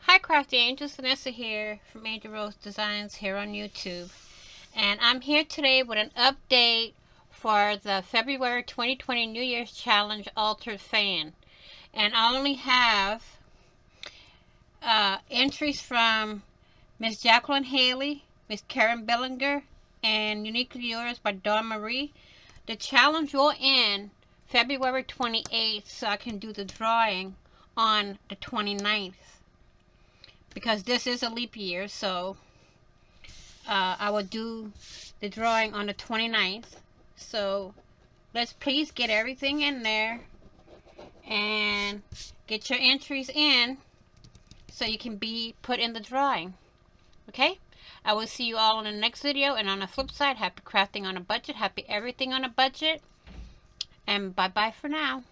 Hi Crafty Angels, Vanessa here from Angel Rose Designs here on YouTube. And I'm here today with an update for the February 2020 New Year's Challenge Altered Fan. And I only have entries from Miss Jacqueline Haley, Miss Karen Bellinger, and Uniquely Yours by Dawn Marie. The challenge will end February 28th, so I can do the drawing on the 29th. Because this is a leap year, so I will do the drawing on the 29th. So let's please get everything in there and get your entries in so you can be put in the drawing. Okay? I will see you all in the next video, and on the flip side, happy crafting on a budget, happy everything on a budget, and bye bye for now.